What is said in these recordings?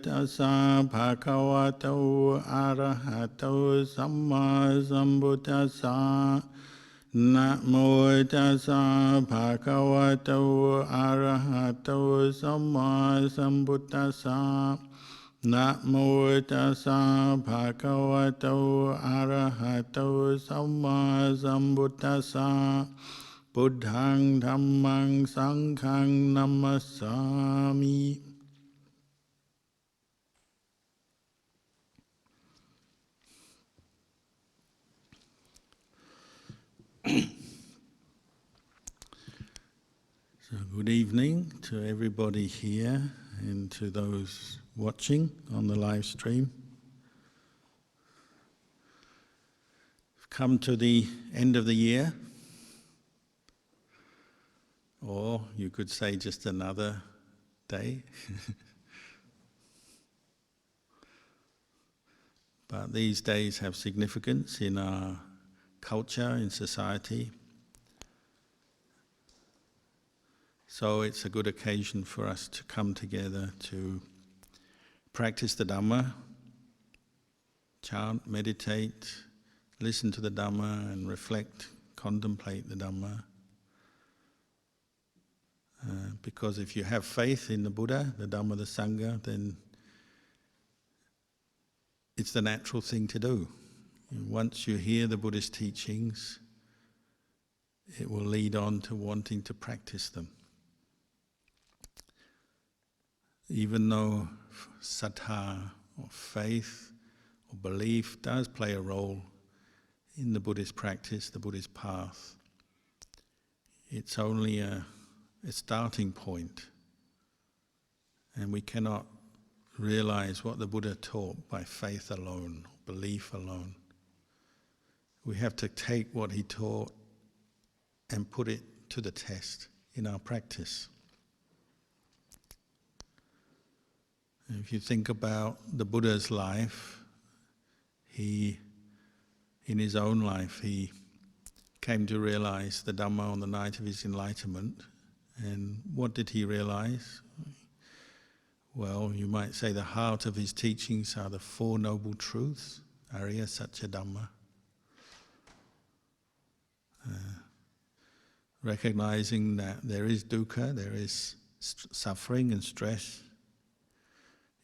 tassa bhagavato arahato samma sambuddhassa. Namo tassa bhagavato arahato samma sambuddhassa. Namo tassa bhagavato arahato samma sambuddhassa. Buddhang dhammang sanghang namassami. So good evening to everybody here and to those watching on the live stream. We've come to the end of the year, or you could say just another day. But these days have significance in our culture, in society. So it's a good occasion for us to come together to practice the Dhamma, chant, meditate, listen to the Dhamma and reflect, contemplate the Dhamma. Because if you have faith in the Buddha, the Dhamma, the Sangha, then it's the natural thing to do. Once you hear the Buddhist teachings, it will lead on to wanting to practice them. Even though saddha or faith or belief does play a role in the Buddhist practice, the Buddhist path, it's only a starting point, and we cannot realize what the Buddha taught by faith alone, belief alone. We have to take what he taught and put it to the test in our practice. If you think about the Buddha's life, in his own life, he came to realize the Dhamma on the night of his enlightenment. And what did he realize? Well, you might say the heart of his teachings are the Four Noble Truths, Arya Satya Dhamma. Recognizing that there is dukkha, there is suffering and stress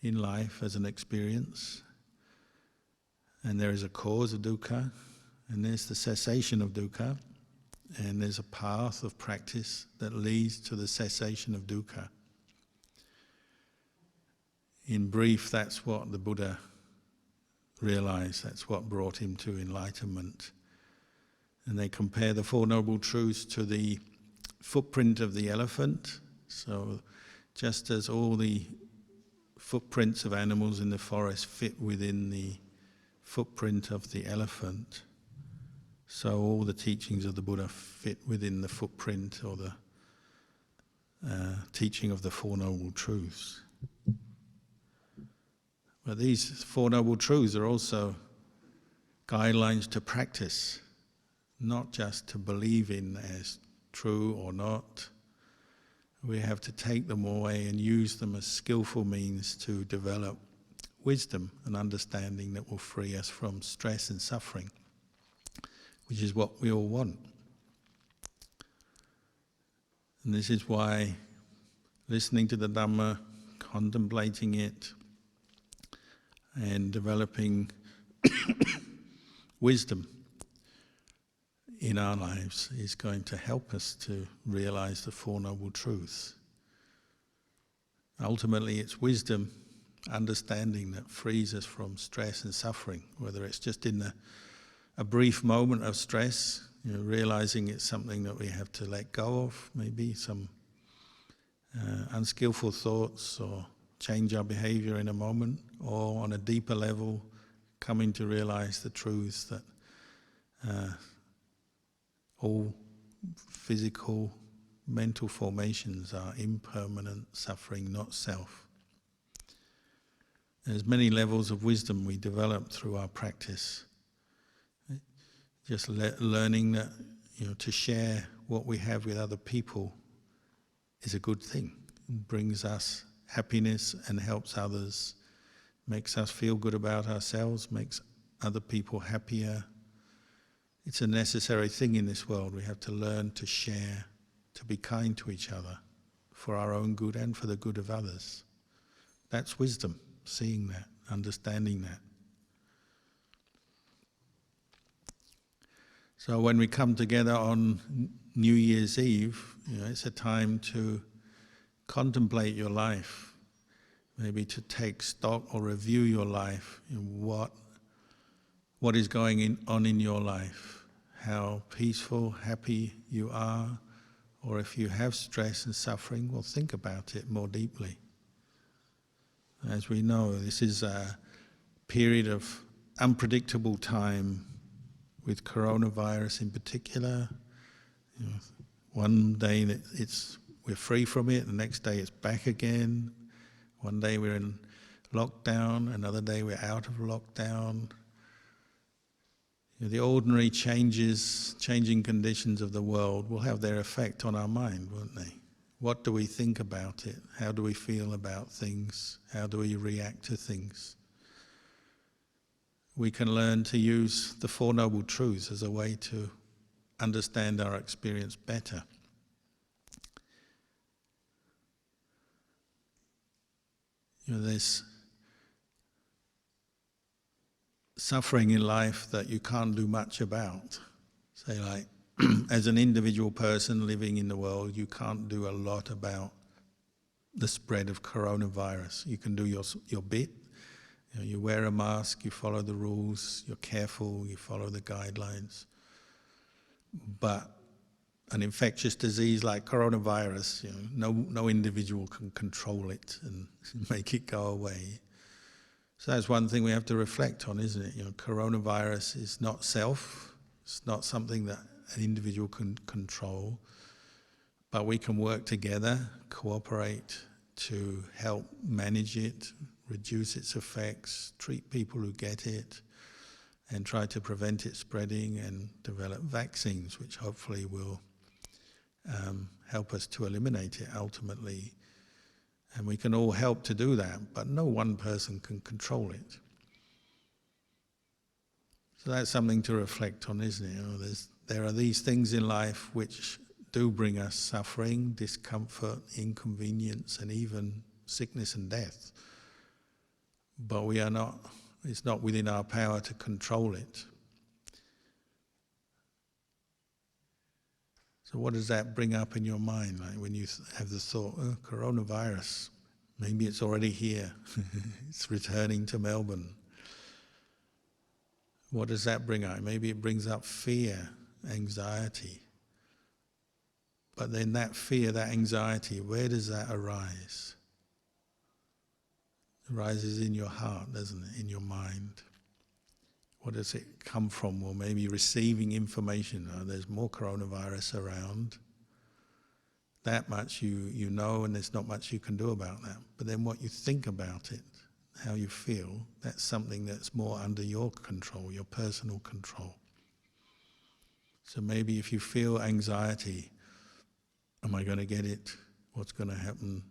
in life as an experience, and there is a cause of dukkha, and there's the cessation of dukkha, and there's a path of practice that leads to the cessation of dukkha. In brief, that's what the Buddha realized, that's what brought him to enlightenment. And they compare the Four Noble Truths to the footprint of the elephant. So just as all the footprints of animals in the forest fit within the footprint of the elephant, so all the teachings of the Buddha fit within the footprint or the teaching of the Four Noble Truths. But these Four Noble Truths are also guidelines to practice, not just to believe in as true or not. We have to take them away and use them as skillful means to develop wisdom and understanding that will free us from stress and suffering, which is what we all want. And this is why listening to the Dhamma, contemplating it, and developing wisdom in our lives is going to help us to realize the Four Noble Truths. Ultimately, it's wisdom, understanding that frees us from stress and suffering, whether it's just in a brief moment of stress, realizing it's something that we have to let go of, maybe some unskillful thoughts, or change our behavior in a moment, or on a deeper level, coming to realize the truths that all physical, mental formations are impermanent, suffering, not self. There's many levels of wisdom we develop through our practice. Just learning that, to share what we have with other people is a good thing. It brings us happiness and helps others makes us feel good about ourselves, makes other people happier. It's a necessary thing in this world. We have to learn to share, to be kind to each other, for our own good and for the good of others. That's wisdom, seeing that, understanding that. So when we come together on New Year's Eve, it's a time to contemplate your life, maybe to take stock or review your life, what is going on in your life, how peaceful, happy you are, or if you have stress and suffering, well, think about it more deeply. As we know, this is a period of unpredictable time, with coronavirus in particular. One day we're free from it, the next day it's back again. One day we're in lockdown, another day we're out of lockdown. The ordinary changing conditions of the world will have their effect on our mind, won't they? What do we think about it? How do we feel about things? How do we react to things? We can learn to use the Four Noble Truths as a way to understand our experience better. There's suffering in life that you can't do much about. Say like, as an individual person living in the world, you can't do a lot about the spread of coronavirus. You can do your bit. You wear a mask, you follow the rules, you're careful, you follow the guidelines. But an infectious disease like coronavirus, no individual can control it and make it go away. So that's one thing we have to reflect on, isn't it? Coronavirus is not self, it's not something that an individual can control, but we can work together, cooperate to help manage it, reduce its effects, treat people who get it, and try to prevent it spreading and develop vaccines, which hopefully will help us to eliminate it ultimately. And we can all help to do that, but no one person can control it. So that's something to reflect on, isn't it? There are these things in life which do bring us suffering, discomfort, inconvenience, and even sickness and death. But it's not within our power to control it. So what does that bring up in your mind? Like when you have the thought, coronavirus, maybe it's already here. It's returning to Melbourne. What does that bring up? Maybe it brings up fear, anxiety. But then that fear, that anxiety, where does that arise? It arises in your heart, doesn't it? In your mind. What does it come from? Or maybe receiving information. There's more coronavirus around. That much you know, and there's not much you can do about that. But then what you think about it, how you feel, that's something that's more under your control, your personal control. So maybe if you feel anxiety, am I going to get it? What's going to happen?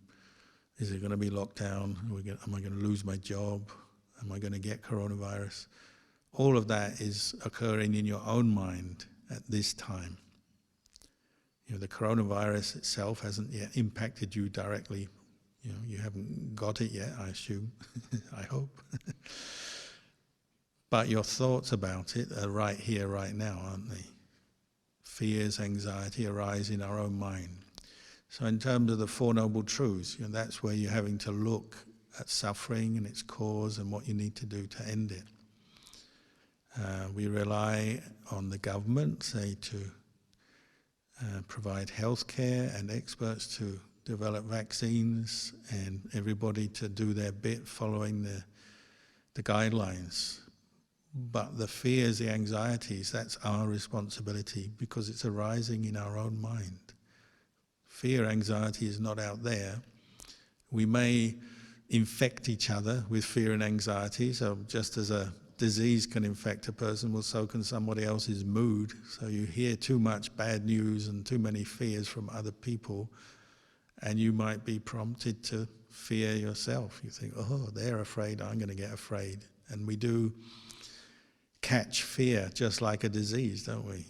Is it going to be locked down? Am I going to lose my job? Am I going to get coronavirus? All of that is occurring in your own mind at this time. The coronavirus itself hasn't yet impacted you directly. You haven't got it yet, I assume. I hope. But your thoughts about it are right here, right now, aren't they? Fears, anxiety arise in our own mind. So in terms of the Four Noble Truths, that's where you're having to look at suffering and its cause and what you need to do to end it. We rely on the government, say, to provide healthcare and experts to develop vaccines, and everybody to do their bit following the guidelines. But the fears, the anxieties, that's our responsibility because it's arising in our own mind. Fear, anxiety is not out there. We may infect each other with fear and anxiety, so just as a disease can infect a person, well, so can somebody else's mood. So you hear too much bad news and too many fears from other people, And you might be prompted to fear yourself. You think, oh, they're afraid, I'm going to get afraid. And we do catch fear just like a disease, don't we?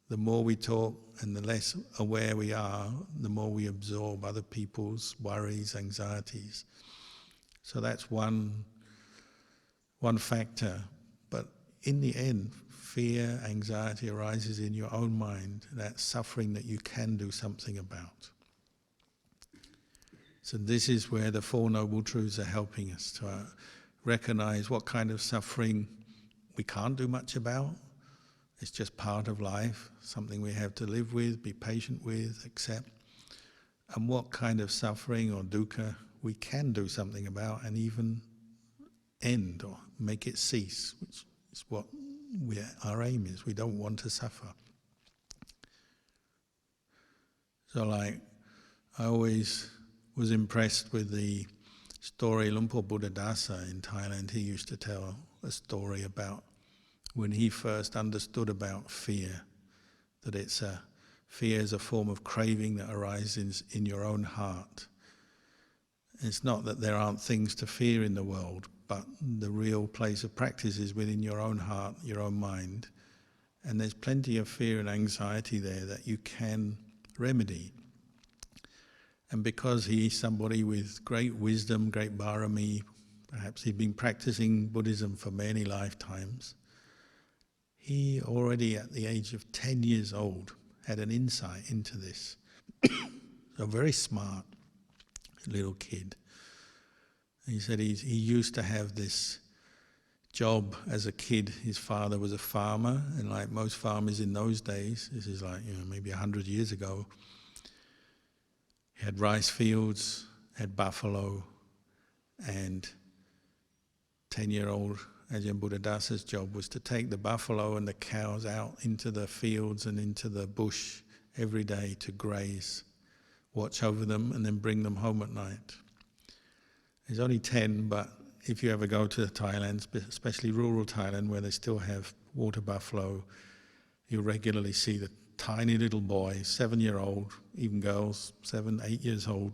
The more we talk and the less aware we are, the more we absorb other people's worries, anxieties. So that's one factor. But in the end, fear, anxiety arises in your own mind, that suffering that you can do something about. So this is where the Four Noble Truths are helping us to recognize what kind of suffering we can't do much about. It's just part of life, something we have to live with, be patient with, accept. And what kind of suffering or dukkha we can do something about and even end or make it cease, which is what our aim is. We don't want to suffer. So like, I always was impressed with the story Lumpur Buddhadasa in Thailand. He used to tell a story about when he first understood about fear, that fear is a form of craving that arises in your own heart. It's not that there aren't things to fear in the world, but the real place of practice is within your own heart, your own mind. And there's plenty of fear and anxiety there that you can remedy. And because he's somebody with great wisdom, great bharami, perhaps he'd been practicing Buddhism for many lifetimes, he already at the age of 10 years old had an insight into this. A very smart little kid. He said he used to have this job as a kid. His father was a farmer, and like most farmers in those days, this is like maybe 100 years ago, he had rice fields, had buffalo, and 10-year-old Ajahn Buddhadasa's job was to take the buffalo and the cows out into the fields and into the bush every day to graze, watch over them, and then bring them home at night. He's only 10, but if you ever go to Thailand, especially rural Thailand where they still have water buffalo, you'll regularly see the tiny little boys, 7-year-old, even girls, 7, 8 years old,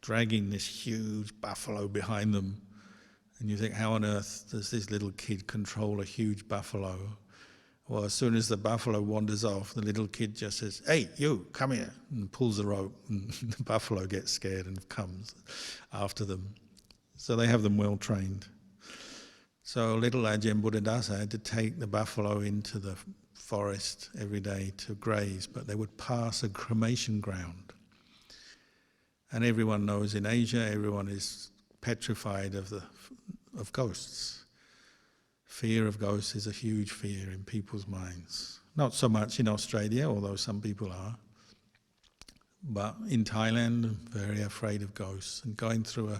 dragging this huge buffalo behind them. And you think, how on earth does this little kid control a huge buffalo? Well, as soon as the buffalo wanders off, the little kid just says, "Hey, you, come here," and pulls the rope, and the buffalo gets scared and comes after them. So they have them well trained. So little Ajahn Buddhadasa had to take the buffalo into the forest every day to graze, but they would pass a cremation ground. And everyone knows in Asia, everyone is petrified of ghosts. Fear of ghosts is a huge fear in people's minds. Not so much in Australia, although some people are. But in Thailand, very afraid of ghosts. And going through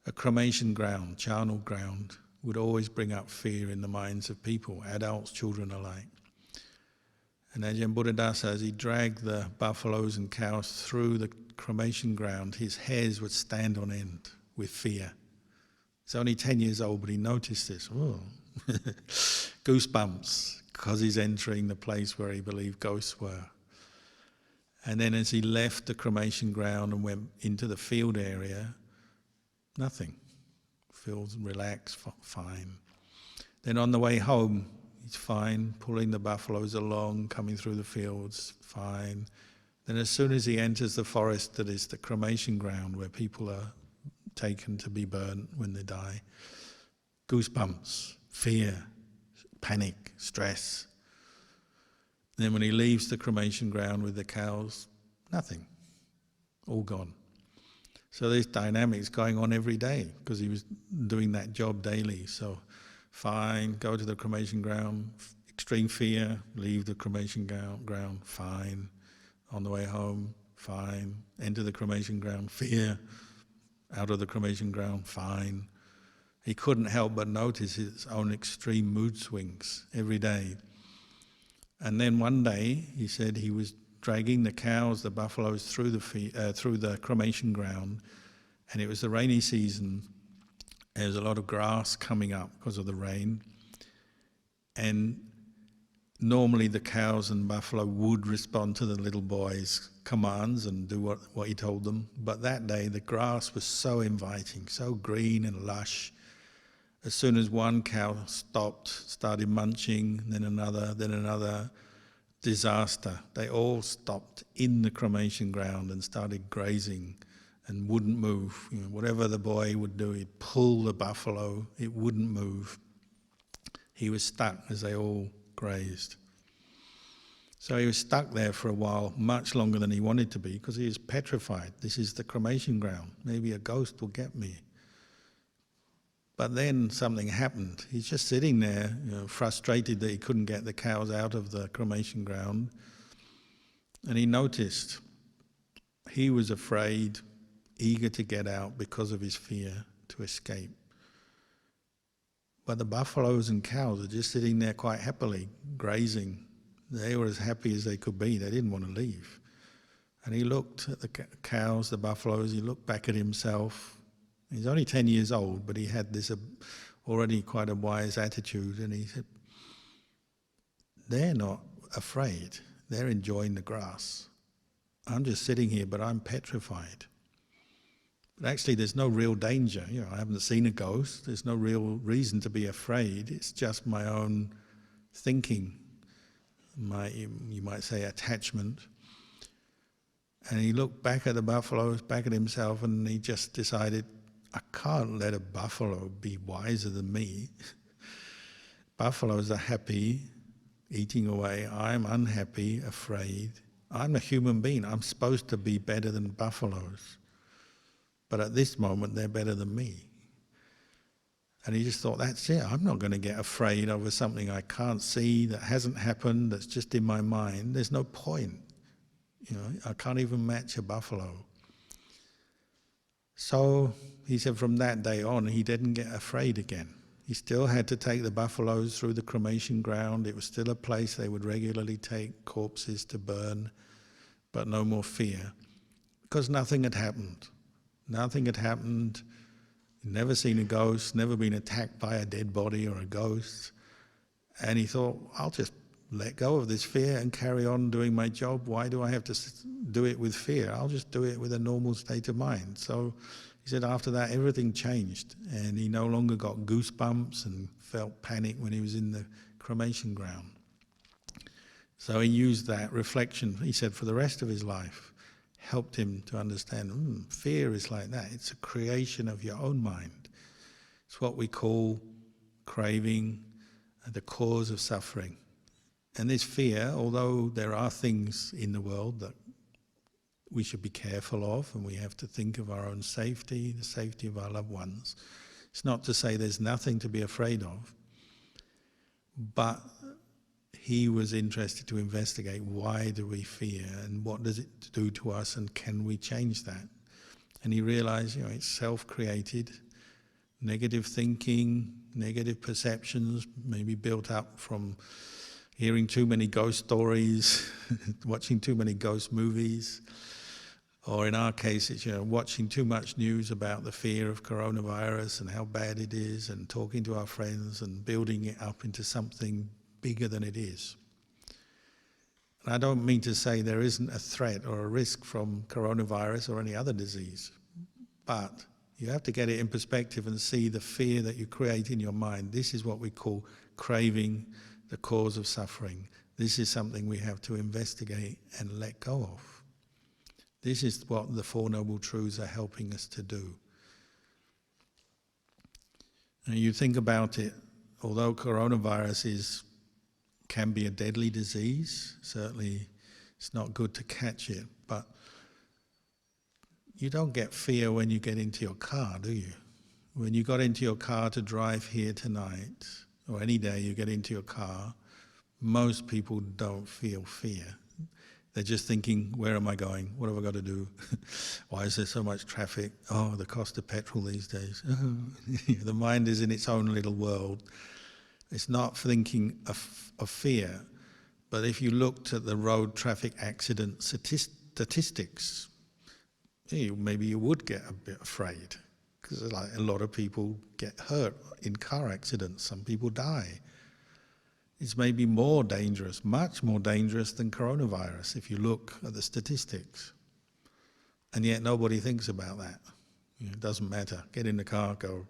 a cremation ground, charnel ground, would always bring up fear in the minds of people, adults, children alike. And Ajahn Buddhadasa, as he dragged the buffaloes and cows through the cremation ground, his hairs would stand on end with fear. He's only 10 years old, but he noticed this. Oh. Goosebumps, because he's entering the place where he believed ghosts were. And then as he left the cremation ground and went into the field area, nothing. Feels relaxed, fine. Then on the way home, he's fine, pulling the buffaloes along, coming through the fields, fine. Then as soon as he enters the forest that is the cremation ground where people are taken to be burnt when they die, goosebumps, fear, panic, stress. Then when he leaves the cremation ground with the cows, nothing, all gone. So there's dynamics going on every day because he was doing that job daily. So fine, go to the cremation ground, extreme fear, leave the cremation ground, fine. On the way home, fine. Enter the cremation ground, fear. Out of the cremation ground, fine. He couldn't help but notice his own extreme mood swings every day. And then one day, he said he was dragging the cows, the buffaloes through the cremation ground, and it was the rainy season. There was a lot of grass coming up because of the rain, and normally the cows and buffalo would respond to the little boy's commands and do what he told them. But that day the grass was so inviting, so green and lush. As soon as one cow stopped, started munching, then another, disaster. They all stopped in the cremation ground and started grazing and wouldn't move. You know, whatever the boy would do, he'd pull the buffalo, it wouldn't move. He was stuck as they all grazed. So he was stuck there for a while, much longer than he wanted to be, because he was petrified. This is the cremation ground. Maybe a ghost will get me. But then something happened. He's just sitting there, frustrated that he couldn't get the cows out of the cremation ground. And he noticed he was afraid, eager to get out because of his fear to escape. But the buffaloes and cows are just sitting there quite happily, grazing. They were as happy as they could be. They didn't want to leave. And he looked at the cows, the buffaloes, he looked back at himself. He's only 10 years old, but he had this already quite a wise attitude, and he said, they're not afraid. They're enjoying the grass. I'm just sitting here, but I'm petrified. But actually there's no real danger. I haven't seen a ghost. There's no real reason to be afraid. It's just my own thinking, you might say, attachment. And he looked back at the buffaloes, back at himself, and he just decided, I can't let a buffalo be wiser than me. Buffaloes are happy, eating away. I'm unhappy, afraid. I'm a human being. I'm supposed to be better than buffaloes. But at this moment, they're better than me. And he just thought, that's it. I'm not going to get afraid over something I can't see, that hasn't happened, that's just in my mind. There's no point. I can't even match a buffalo. So he said from that day on, he didn't get afraid again. He still had to take the buffaloes through the cremation ground. It was still a place they would regularly take corpses to burn, but no more fear, because nothing had happened. Nothing had happened. He'd never seen a ghost, never been attacked by a dead body or a ghost. And he thought, I'll just let go of this fear and carry on doing my job. Why do I have to do it with fear? I'll just do it with a normal state of mind. So he said after that everything changed, and he no longer got goosebumps and felt panic when he was in the cremation ground. So he used that reflection, he said, for the rest of his life, helped him to understand, fear is like that. It's a creation of your own mind. It's what we call craving, the cause of suffering. And this fear, although there are things in the world that we should be careful of, and we have to think of our own safety, the safety of our loved ones, it's not to say there's nothing to be afraid of, but he was interested to investigate, why do we fear and what does it do to us, and can we change that? And he realized, it's self-created, negative thinking, negative perceptions, maybe built up from hearing too many ghost stories, watching too many ghost movies, or in our case, it's watching too much news about the fear of coronavirus and how bad it is, and talking to our friends and building it up into something bigger than it is. And I don't mean to say there isn't a threat or a risk from coronavirus or any other disease, but you have to get it in perspective and see the fear that you create in your mind. This is what we call craving, the cause of suffering. This is something we have to investigate and let go of. This is what the Four Noble Truths are helping us to do. And you think about it, although coronavirus can be a deadly disease, certainly it's not good to catch it, but you don't get fear when you get into your car, do you? When you got into your car to drive here tonight, or any day you get into your car, most people don't feel fear. They're just thinking, where am I going? What have I got to do? Why is there so much traffic? Oh, the cost of petrol these days. The mind is in its own little world. It's not thinking of fear. But if you looked at the road traffic accident statistics, maybe you would get a bit afraid, because a lot of people get hurt in car accidents. Some people die. is maybe more dangerous, much more dangerous than coronavirus if you look at the statistics. And yet nobody thinks about that. It doesn't matter. Get in the car, go.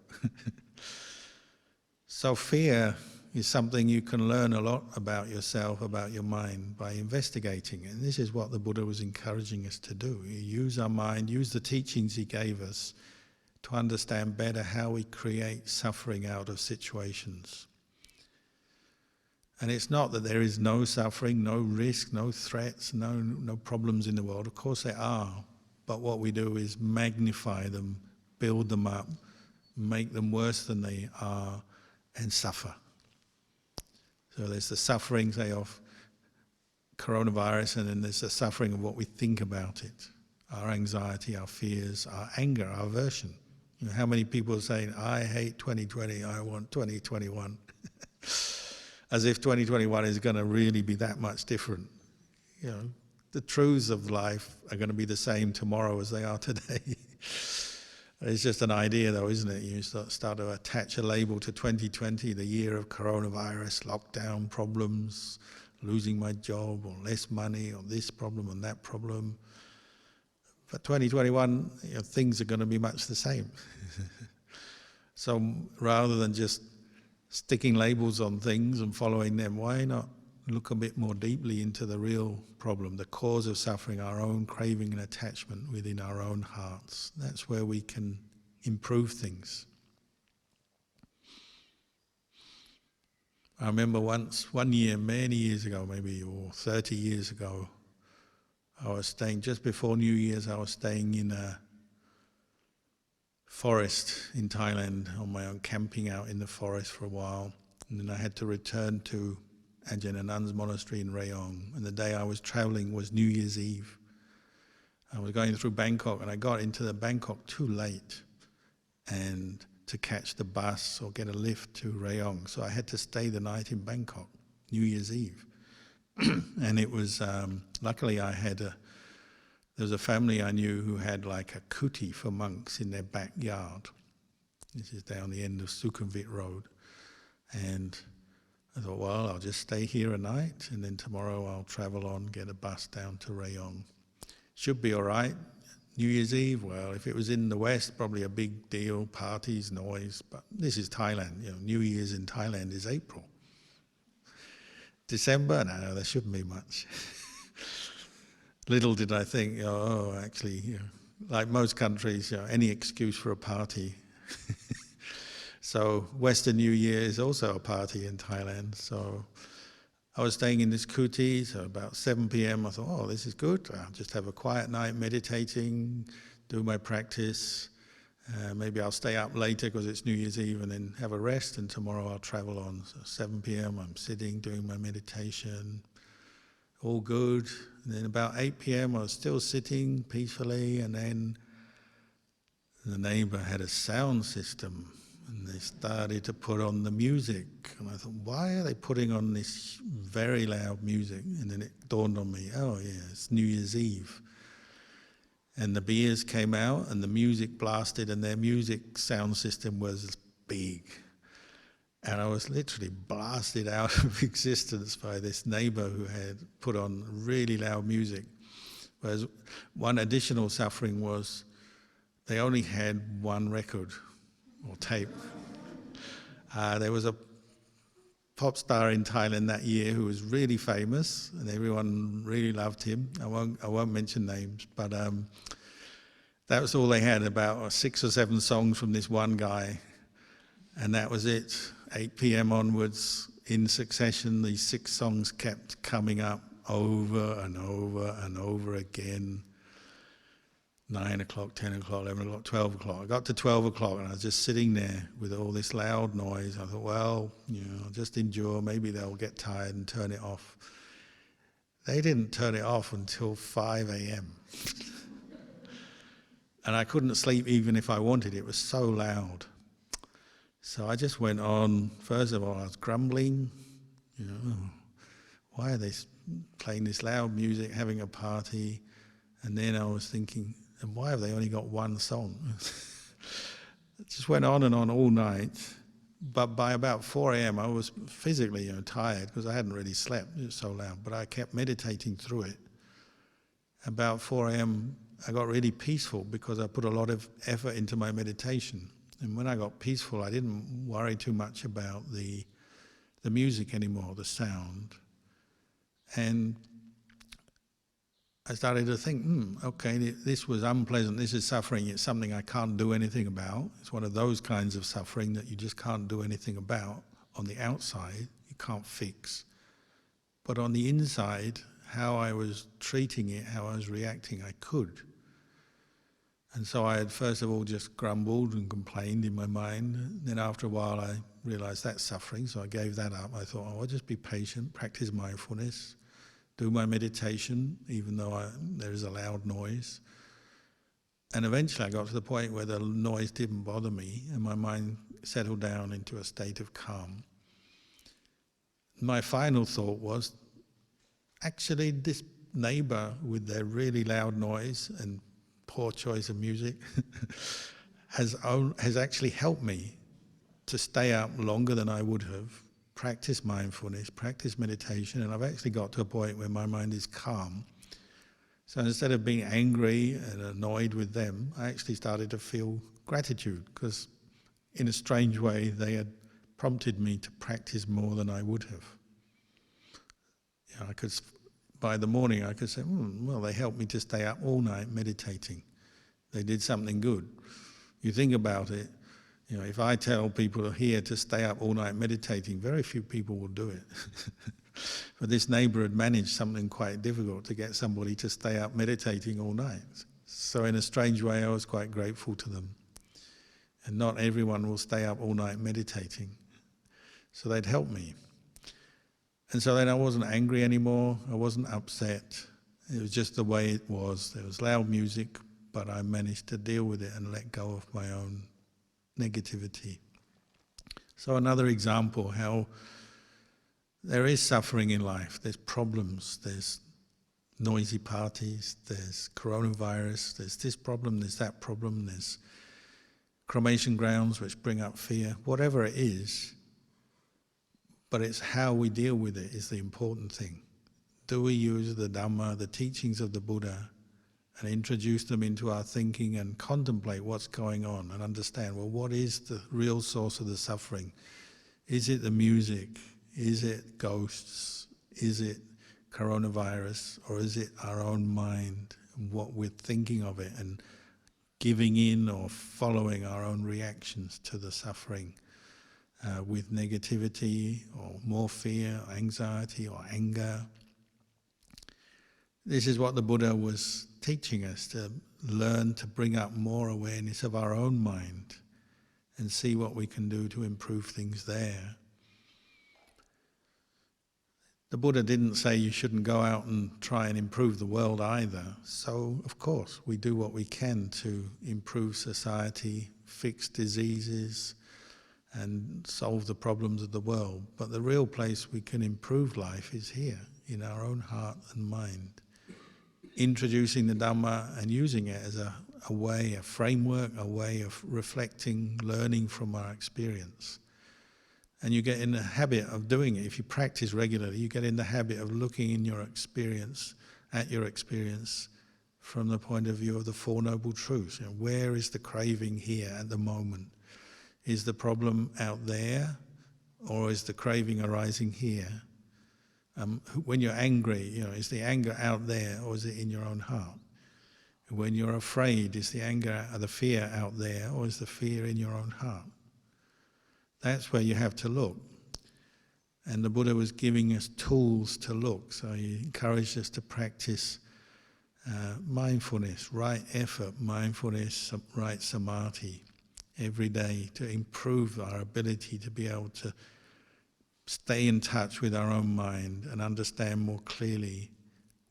So fear is something you can learn a lot about yourself, about your mind, by investigating it. And this is what the Buddha was encouraging us to do. You use our mind, use the teachings he gave us to understand better how we create suffering out of situations. And it's not that there is no suffering, no risk, no threats, no problems in the world. Of course there are. But what we do is magnify them, build them up, make them worse than they are, and suffer. So there's the suffering, say, of coronavirus, and then there's the suffering of what we think about it. Our anxiety, our fears, our anger, our aversion. You know, how many people are saying, I hate 2020, I want 2021. As if 2021 is going to really be that much different. You know, the truths of life are going to be the same tomorrow as they are today. It's just an idea though, isn't it? You start to attach a label to 2020, the year of coronavirus, lockdown problems, losing my job, or less money, or this problem and that problem. But 2021, you know, things are going to be much the same. So rather than just sticking labels on things and following them, why not look a bit more deeply into the real problem, the cause of suffering, our own craving and attachment within our own hearts. That's where we can improve things. I remember one year, many years ago maybe, or 30 years ago, I was staying, just before New Year's, I was staying in a forest in Thailand on my own, camping out in the forest for a while. And then I had to return to Ajahn Kalyano's monastery in Rayong, and the day I was travelling was New Year's Eve. I was going through Bangkok, and I got into the Bangkok too late and to catch the bus or get a lift to Rayong, so I had to stay the night in Bangkok, New Year's Eve. And it was, luckily there was a family I knew who had like a kuti for monks in their backyard. This is down the end of Sukhumvit Road. And I thought, well, I'll just stay here a night, and then tomorrow I'll travel on, get a bus down to Rayong. Should be all right. New Year's Eve, well, if it was in the West, probably a big deal, parties, noise, but this is Thailand. You know, New Year's in Thailand is April. December, no, there shouldn't be much. Little did I think, actually, you know, like most countries, you know, any excuse for a party. So Western New Year is also a party in Thailand. So I was staying in this kuti, so about 7 p.m. I thought, this is good. I'll just have a quiet night meditating, do my practice. Maybe I'll stay up later because it's New Year's Eve, and then have a rest, and tomorrow I'll travel on. So 7 p.m. I'm sitting, doing my meditation, all good. And then about 8 p.m. I was still sitting peacefully, and then the neighbour had a sound system. And they started to put on the music. And I thought, why are they putting on this very loud music? And then it dawned on me, it's New Year's Eve. And the beers came out and the music blasted, and their music sound system was big. And I was literally blasted out of existence by this neighbour who had put on really loud music. Whereas one additional suffering was they only had one record or tape. There was a pop star in Thailand that year who was really famous, and everyone really loved him. I won't mention names, but that was all they had, about 6 or 7 songs from this one guy, and that was it. 8 p.m. onwards, in succession, these 6 songs kept coming up over and over and over again. 9 o'clock, 10 o'clock, 11 o'clock, 12 o'clock. I got to 12 o'clock and I was just sitting there with all this loud noise. I thought, well, I'll just endure. Maybe they'll get tired and turn it off. They didn't turn it off until 5 a.m. And I couldn't sleep even if I wanted. It was so loud. So I just went on. First of all, I was grumbling. Why are they playing this loud music, having a party? And then I was thinking, and why have they only got one song? It just went on and on all night. But by about 4 a.m. I was physically tired because I hadn't really slept, it was so loud, but I kept meditating through it. About 4 a.m. I got really peaceful because I put a lot of effort into my meditation. And when I got peaceful, I didn't worry too much about the music anymore, the sound. And I started to think, okay, this was unpleasant, this is suffering, it's something I can't do anything about. It's one of those kinds of suffering that you just can't do anything about on the outside, you can't fix. But on the inside, how I was treating it, how I was reacting, I could. And so I had first of all just grumbled and complained in my mind. Then after a while I realized that's suffering, so I gave that up. I thought, I'll just be patient, practice mindfulness, do my meditation, even though there is a loud noise. And eventually I got to the point where the noise didn't bother me and my mind settled down into a state of calm. My final thought was, actually this neighbor with their really loud noise and poor choice of music has actually helped me to stay up longer than I would have, practice mindfulness, practice meditation, and I've actually got to a point where my mind is calm. So instead of being angry and annoyed with them, I actually started to feel gratitude because in a strange way they had prompted me to practice more than I would have. By the morning I could say, well, they helped me to stay up all night meditating. They did something good. You think about it, if I tell people here to stay up all night meditating, very few people will do it. But this neighbor had managed something quite difficult to get somebody to stay up meditating all night. So in a strange way, I was quite grateful to them. And not everyone will stay up all night meditating. So they'd help me. And so then I wasn't angry anymore, I wasn't upset. It was just the way it was. There was loud music, but I managed to deal with it and let go of my own negativity. So another example how there is suffering in life. There's problems, there's noisy parties, there's coronavirus, there's this problem, there's that problem, there's cremation grounds which bring up fear, whatever it is. But it's how we deal with it is the important thing. Do we use the Dhamma, the teachings of the Buddha, and introduce them into our thinking and contemplate what's going on and understand, well, what is the real source of the suffering? Is it the music? Is it ghosts? Is it coronavirus? Or is it our own mind and what we're thinking of it and giving in or following our own reactions to the suffering with negativity or more fear, or anxiety or anger? This is what the Buddha was teaching us, to learn to bring up more awareness of our own mind and see what we can do to improve things there. The Buddha didn't say you shouldn't go out and try and improve the world either. So, of course, we do what we can to improve society, fix diseases, and solve the problems of the world. But the real place we can improve life is here, in our own heart and mind. Introducing the Dhamma and using it as a way, a framework, a way of reflecting, learning from our experience. And you get in the habit of doing it. If you practice regularly, you get in the habit of looking in your experience, at your experience, from the point of view of the Four Noble Truths. Where is the craving here at the moment? Is the problem out there, or is the craving arising here? When you're angry, is the anger out there, or is it in your own heart? When you're afraid, is the anger or the fear out there, or is the fear in your own heart? That's where you have to look. And the Buddha was giving us tools to look, so he encouraged us to practice mindfulness, right effort, mindfulness, right samadhi, every day to improve our ability to be able to stay in touch with our own mind and understand more clearly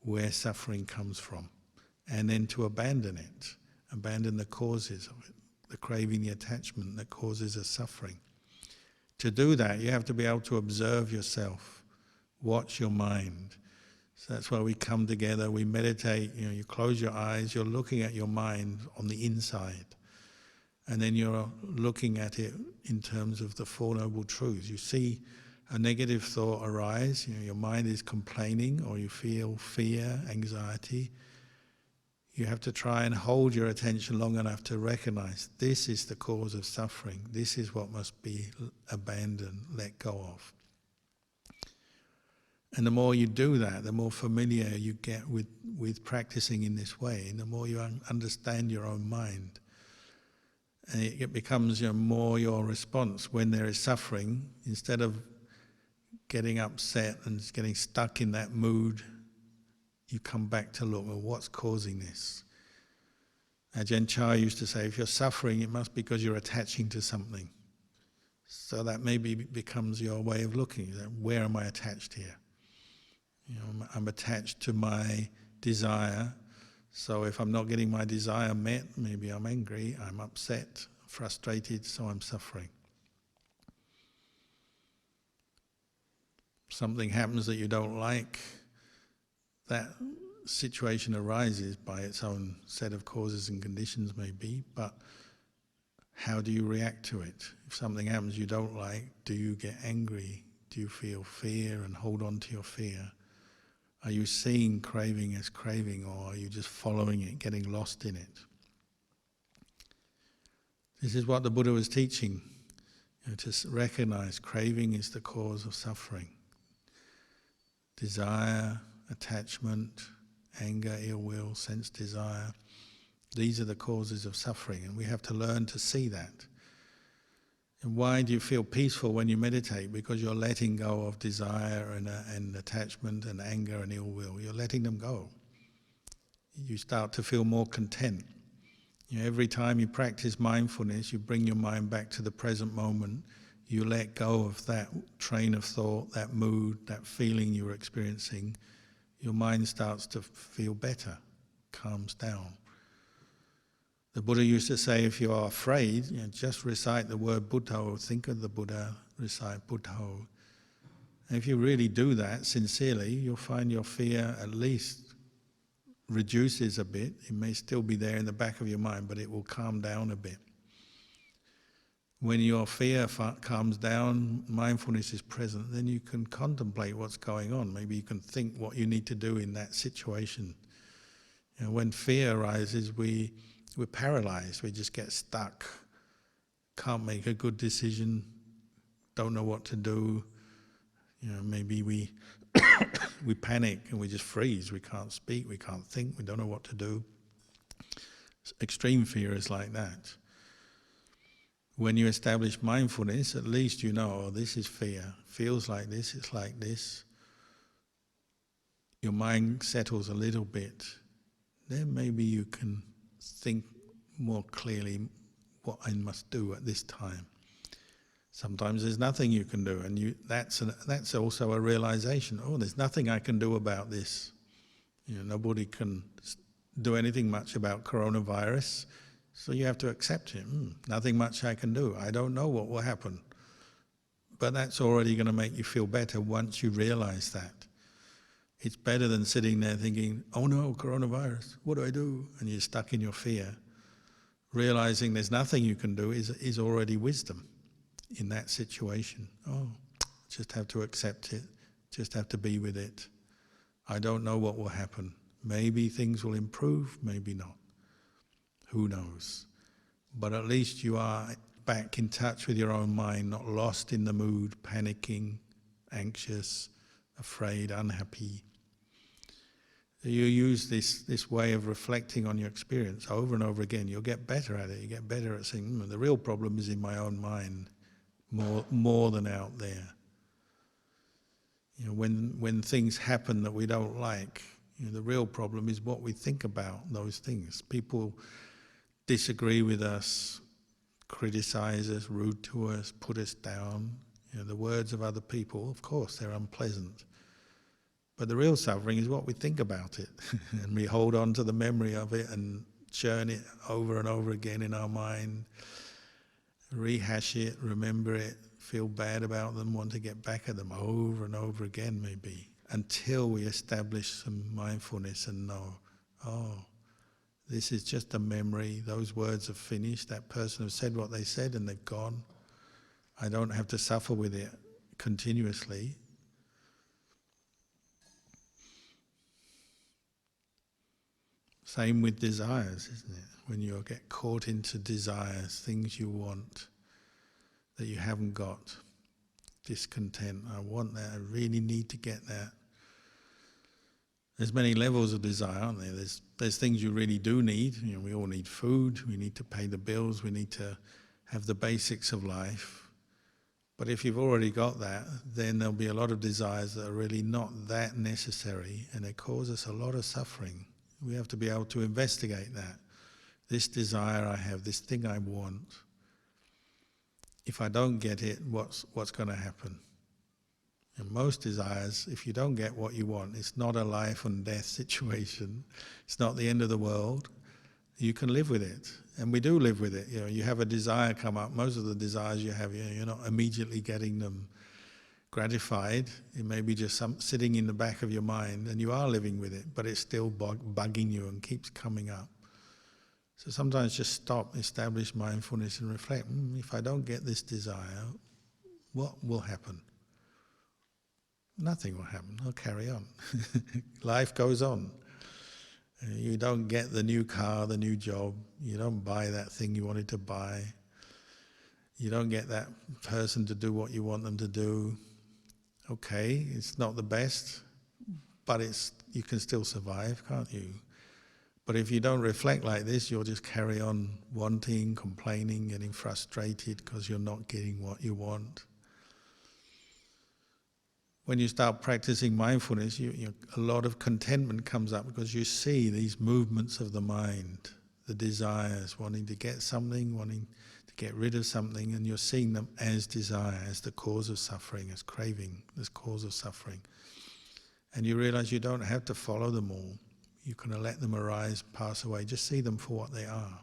where suffering comes from, and then to abandon it, abandon the causes of it, the craving, the attachment that causes us suffering. To do that, you have to be able to observe yourself, watch your mind. So that's why we come together, we meditate, you close your eyes, you're looking at your mind on the inside. And then you're looking at it in terms of the Four Noble Truths. You see a negative thought arise, your mind is complaining, or you feel fear, anxiety. You have to try and hold your attention long enough to recognize this is the cause of suffering. This is what must be abandoned, let go of. And the more you do that, the more familiar you get with practicing in this way, and the more you understand your own mind. And it becomes more your response when there is suffering. Instead of getting upset and getting stuck in that mood, you come back to look, well, what's causing this? Ajahn Chah used to say, if you're suffering, it must be because you're attaching to something. So that maybe becomes your way of looking. Where am I attached here? I'm attached to my desire. So if I'm not getting my desire met, maybe I'm angry, I'm upset, frustrated, so I'm suffering. Something happens that you don't like, that situation arises by its own set of causes and conditions maybe, but how do you react to it? If something happens you don't like, do you get angry? Do you feel fear and hold on to your fear? Are you seeing craving as craving, or are you just following it, getting lost in it? This is what the Buddha was teaching, to recognize craving is the cause of suffering. Desire, attachment, anger, ill will, sense desire, these are the causes of suffering, and we have to learn to see that. And why do you feel peaceful when you meditate? Because you're letting go of desire and attachment and anger and ill will. You're letting them go. You start to feel more content. Every time you practice mindfulness, you bring your mind back to the present moment. You let go of that train of thought, that mood, that feeling you were experiencing. Your mind starts to feel better, calms down. The Buddha used to say, if you are afraid, just recite the word Buddho, think of the Buddha, recite Buddho. And if you really do that sincerely, you'll find your fear at least reduces a bit. It may still be there in the back of your mind, but it will calm down a bit. When your fear calms down, mindfulness is present, then you can contemplate what's going on. Maybe you can think what you need to do in that situation. When fear arises, we're paralyzed, we just get stuck, can't make a good decision, don't know what to do. Maybe we we panic and we just freeze, we can't speak, we can't think, we don't know what to do. Extreme fear is like that. When you establish mindfulness, at least you know, oh, this is fear, feels like this, it's like this. Your mind settles a little bit, then maybe you can think more clearly what I must do at this time. Sometimes there's nothing you can do, and that's also a realization. Oh, there's nothing I can do about this. Nobody can do anything much about coronavirus, so you have to accept it. Nothing much I can do. I don't know what will happen. But that's already going to make you feel better once you realize that. It's better than sitting there thinking, oh no, coronavirus, what do I do? And you're stuck in your fear. Realizing there's nothing you can do is already wisdom in that situation. Oh, just have to accept it, just have to be with it. I don't know what will happen. Maybe things will improve, maybe not. Who knows? But at least you are back in touch with your own mind, not lost in the mood, panicking, anxious, afraid, unhappy. You use this way of reflecting on your experience over and over again. You'll get better at it. You get better at saying, the real problem is in my own mind, more than out there. When things happen that we don't like, the real problem is what we think about those things. People disagree with us, criticize us, rude to us, put us down. The words of other people, of course, they're unpleasant. But the real suffering is what we think about it. And we hold on to the memory of it and churn it over and over again in our mind, rehash it, remember it, feel bad about them, want to get back at them over and over again maybe, until we establish some mindfulness and know, oh, This is just a memory. Those words have finished. That person has said what they said and they've gone. I don't have to suffer with it continuously. Same with desires, isn't it? When you get caught into desires, things you want that you haven't got. Discontent, I want that, I really need to get that. There's many levels of desire, aren't there? There's things you really do need. You know, we all need food, we need to pay the bills, we need to have the basics of life. But if you've already got that, then there'll be a lot of desires that are really not that necessary, and they cause us a lot of suffering. We have to be able to investigate that. This desire I have, this thing I want, if I don't get it, what's going to happen? And most desires, if you don't get what you want, it's not a life and death situation. It's not the end of the world. You can live with it. And we do live with it. You know, you have a desire come up. Most of the desires you have, you're not immediately getting them gratified. It may be just sitting in the back of your mind and you are living with it, but it's still bugging you and keeps coming up. So sometimes just stop, establish mindfulness and reflect. If I don't get this desire, what will happen? Nothing will happen. I'll carry on. Life goes on. You don't get the new car, the new job. You don't buy that thing you wanted to buy. You don't get that person to do what you want them to do. Okay, it's not the best, but you can still survive, can't you? But if you don't reflect like this, you'll just carry on wanting, complaining, getting frustrated because you're not getting what you want. When you start practicing mindfulness, a lot of contentment comes up because you see these movements of the mind, the desires, wanting to get something, wanting to get rid of something, and you're seeing them as desire, as the cause of suffering, as craving, as cause of suffering. And you realize you don't have to follow them all. You can let them arise, pass away, just see them for what they are.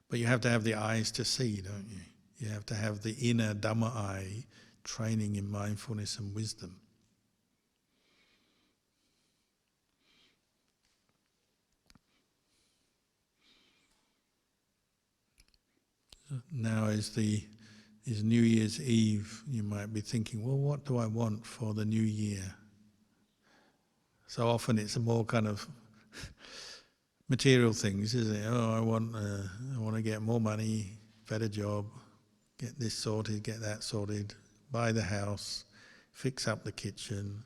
But you have to have the eyes to see, don't you? You have to have the inner Dhamma eye, training in mindfulness and wisdom. Now is New Year's Eve. You might be thinking, well, what do I want for the new year? So often it's a more kind of material things, isn't it? Oh, I want to get more money, better job, get this sorted, get that sorted, buy the house, fix up the kitchen,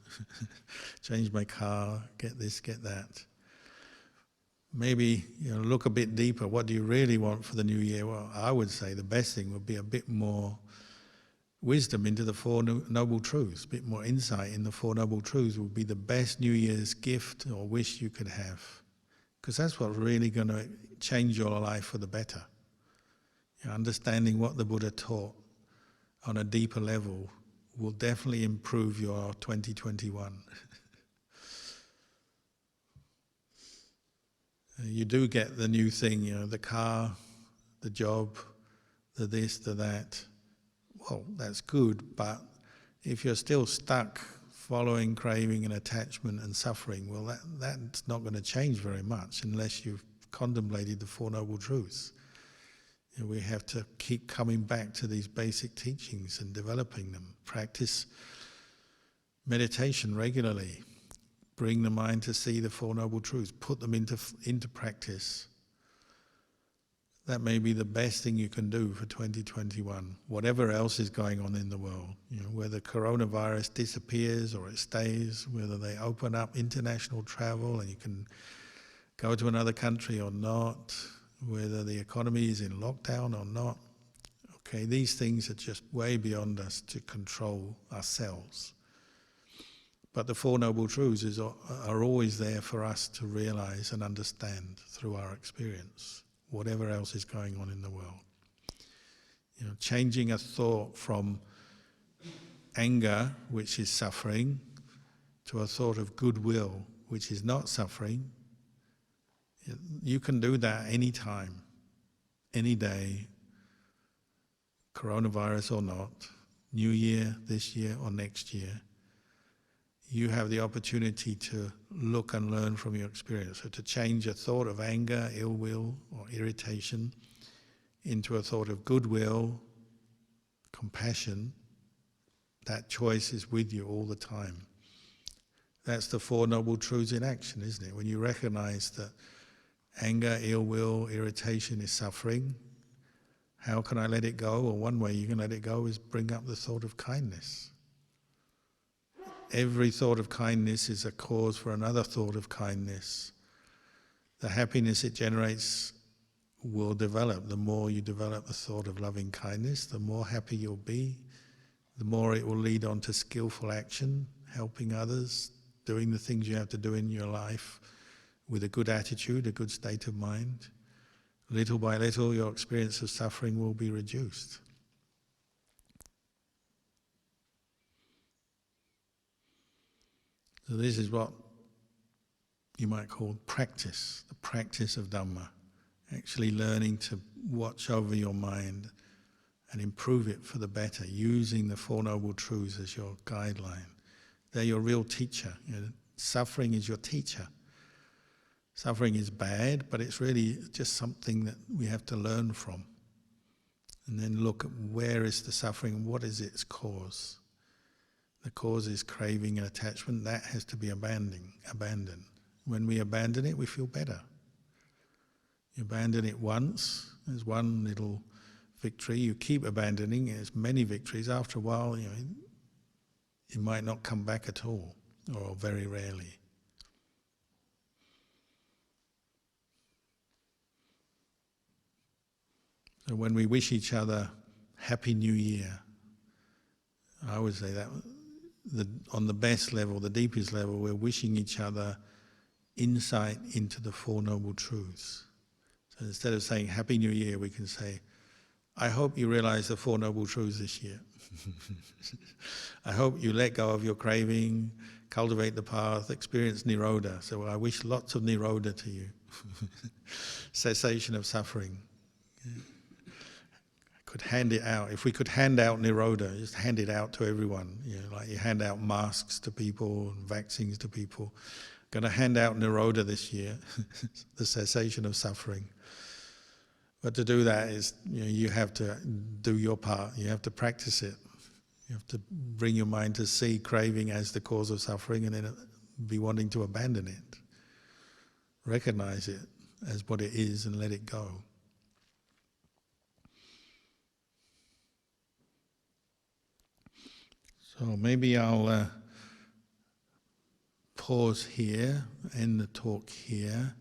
change my car, get this, get that. Maybe look a bit deeper. What do you really want for the new year? Well, I would say the best thing would be a bit more wisdom into the Four Noble Truths, a bit more insight in the Four Noble Truths would be the best New Year's gift or wish you could have. Because that's what's really going to change your life for the better. Understanding what the Buddha taught on a deeper level will definitely improve your 2021. You do get the new thing, the car, the job, the this, the that. Well, that's good, but if you're still stuck following craving and attachment and suffering, well, that's not going to change very much unless you've contemplated the Four Noble Truths. We have to keep coming back to these basic teachings and developing them. Practice meditation regularly. Bring the mind to see the Four Noble Truths. Put them into practice. That may be the best thing you can do for 2021, whatever else is going on in the world. Whether coronavirus disappears or it stays, whether they open up international travel and you can go to another country or not, whether the economy is in lockdown or not. Okay, these things are just way beyond us to control ourselves. But the Four Noble Truths are always there for us to realize and understand through our experience, whatever else is going on in the world. Changing a thought from anger, which is suffering, to a thought of goodwill, which is not suffering. You can do that any time, any day, coronavirus or not, New Year, this year or next year. you have the opportunity to look and learn from your experience. So to change a thought of anger, ill will, or irritation into a thought of goodwill, compassion, that choice is with you all the time. That's the Four Noble Truths in action, isn't it? When you recognize that anger, ill will, irritation is suffering, how can I let it go? Well, one way you can let it go is bring up the thought of kindness. Every thought of kindness is a cause for another thought of kindness. The happiness it generates will develop. The more you develop the thought of loving kindness, the more happy you'll be, the more it will lead on to skillful action, helping others, doing the things you have to do in your life with a good attitude, a good state of mind. Little by little, your experience of suffering will be reduced. So this is what you might call practice, the practice of Dhamma. Actually learning to watch over your mind and improve it for the better, using the Four Noble Truths as your guideline. They're your real teacher. You know, suffering is your teacher. Suffering is bad, but it's really just something that we have to learn from. And then look at where is the suffering, what is its cause. The cause is craving and attachment. That has to be abandoned. When we abandon it, we feel better. You abandon it once, there's one little victory. You keep abandoning it, there's many victories. After a while, it might not come back at all, or very rarely. So when we wish each other Happy New Year, I would say that on the best level, the deepest level, we're wishing each other insight into the Four Noble Truths. So instead of saying Happy New Year, we can say, I hope you realize the Four Noble Truths this year. I hope you let go of your craving, cultivate the path, experience Nirodha. So I wish lots of Nirodha to you. Cessation of suffering. Could hand it out. If we could hand out Nirodha, just hand it out to everyone. Like you hand out masks to people, and vaccines to people. Going to hand out Nirodha this year, the cessation of suffering. But to do that is, you have to do your part. You have to practice it. You have to bring your mind to see craving as the cause of suffering, and then be wanting to abandon it. Recognize it as what it is and let it go. So maybe I'll pause here, end the talk here.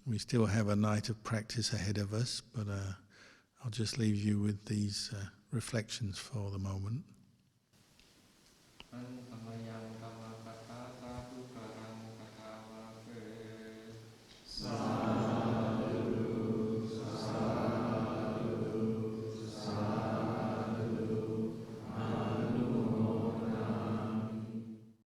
We still have a night of practice ahead of us, but I'll just leave you with these reflections for the moment.